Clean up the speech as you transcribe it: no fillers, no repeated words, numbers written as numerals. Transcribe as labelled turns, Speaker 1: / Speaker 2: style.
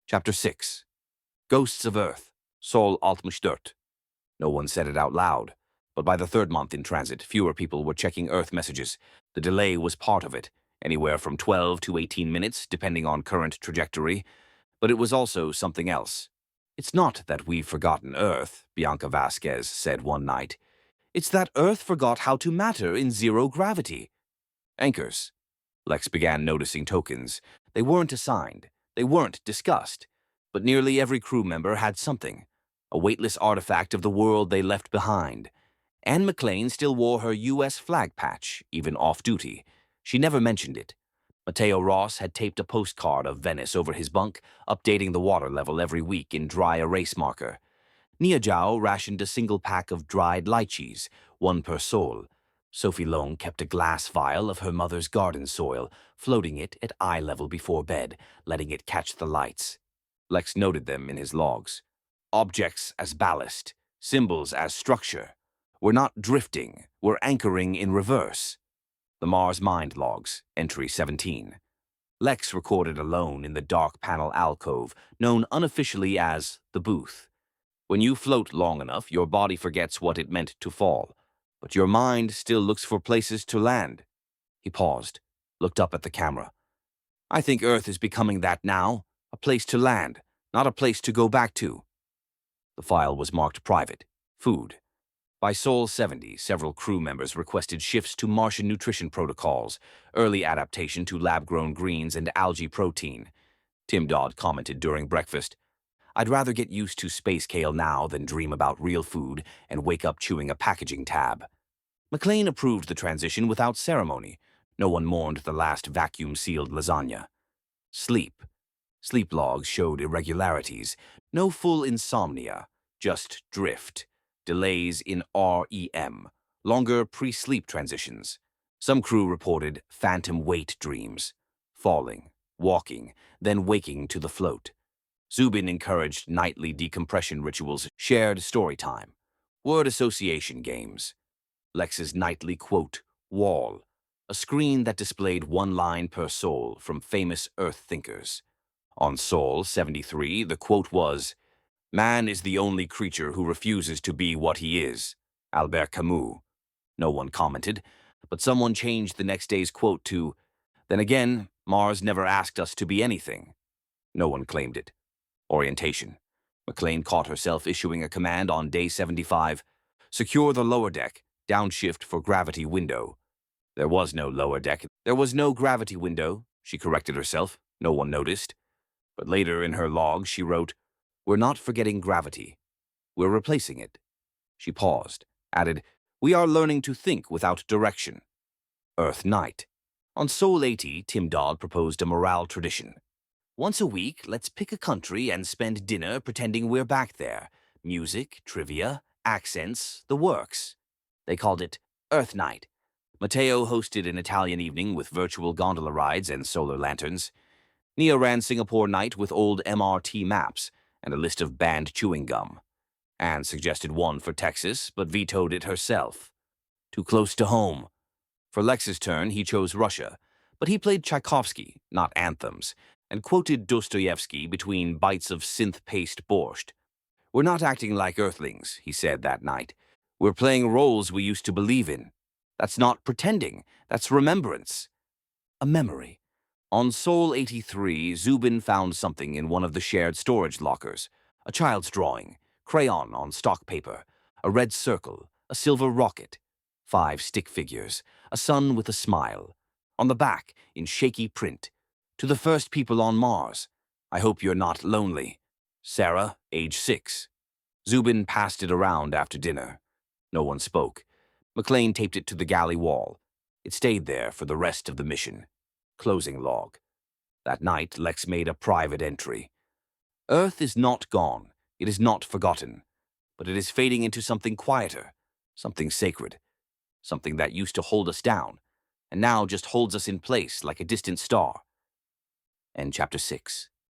Speaker 1: Chapter 6. Ghosts of Earth. Sol 64. No one said it out loud, but by the third month in transit, fewer people were checking Earth messages. The delay was part of it, anywhere from 12 to 18 minutes, depending on current trajectory, but it was also something else. "It's not that we've forgotten Earth," Bianca Vasquez said one night. "It's that Earth forgot how to matter in zero gravity." Anchors. Lex began noticing tokens. They weren't assigned. They weren't discussed. But nearly every crew member had something. A weightless artifact of the world they left behind. Anne McLean still wore her U.S. flag patch, even off-duty. She never mentioned it. Mateo Ross had taped a postcard of Venice over his bunk, updating the water level every week in dry erase marker. Nia Zhao rationed a single pack of dried lychees, one per soul. Sophie Long kept a glass vial of her mother's garden soil, floating it at eye level before bed, letting it catch the lights. Lex noted them in his logs. Objects as ballast, symbols as structure. We're not drifting, we're anchoring in reverse. The Mars Mind logs, entry 17. Lex recorded alone in the dark panel alcove, known unofficially as the booth. When you float long enough, your body forgets what it meant to fall, but your mind still looks for places to land. He paused, looked up at the camera. "I think Earth is becoming that now, a place to land, not a place to go back to." The file was marked private, food. By Sol 70, several crew members requested shifts to Martian nutrition protocols, early adaptation to lab-grown greens and algae protein. Tim Dodd commented during breakfast, "I'd rather get used to space kale now than dream about real food and wake up chewing a packaging tab." McLean approved the transition without ceremony. No one mourned the last vacuum-sealed lasagna. Sleep. Sleep logs showed irregularities. No full insomnia, just drift. Delays in REM. Longer pre-sleep transitions. Some crew reported phantom weight dreams. Falling, walking, then waking to the float. Zubin encouraged nightly decompression rituals, shared story time, word association games. Lex's nightly quote, wall, a screen that displayed one line per soul from famous Earth thinkers. On Sol 73, the quote was, "Man is the only creature who refuses to be what he is." Albert Camus. No one commented, but someone changed the next day's quote to, "Then again, Mars never asked us to be anything." No one claimed it. Orientation. McLean caught herself issuing a command on day 75. "Secure the lower deck. Downshift for gravity window." There was no lower deck. There was no gravity window, she corrected herself. No one noticed. But later in her log, she wrote, "We're not forgetting gravity. We're replacing it." She paused, added, "We are learning to think without direction." Earth Night. On Sol 80, Tim Dodd proposed a morale tradition. "Once a week, let's pick a country and spend dinner pretending we're back there. Music, trivia, accents, the works." They called it Earth Night. Matteo hosted an Italian evening with virtual gondola rides and solar lanterns. Nia ran Singapore Night with old MRT maps and a list of banned chewing gum. Anne suggested one for Texas, but vetoed it herself. Too close to home. For Lex's turn, he chose Russia, but he played Tchaikovsky, not anthems, and quoted Dostoevsky between bites of synth-paced borscht. "We're not acting like Earthlings," he said that night. "We're playing roles we used to believe in. That's not pretending, that's remembrance." A memory. On Sol 83, Zubin found something in one of the shared storage lockers. A child's drawing, crayon on stock paper, a red circle, a silver rocket, 5 stick figures, a sun with a smile. On the back, in shaky print, "To the first people on Mars. I hope you're not lonely. Sarah, age 6. Zubin passed it around after dinner. No one spoke. McLean taped it to the galley wall. It stayed there for the rest of the mission. Closing log. That night, Lex made a private entry. "Earth is not gone. It is not forgotten. But it is fading into something quieter, something sacred, something that used to hold us down, and now just holds us in place like a distant star." End chapter 6.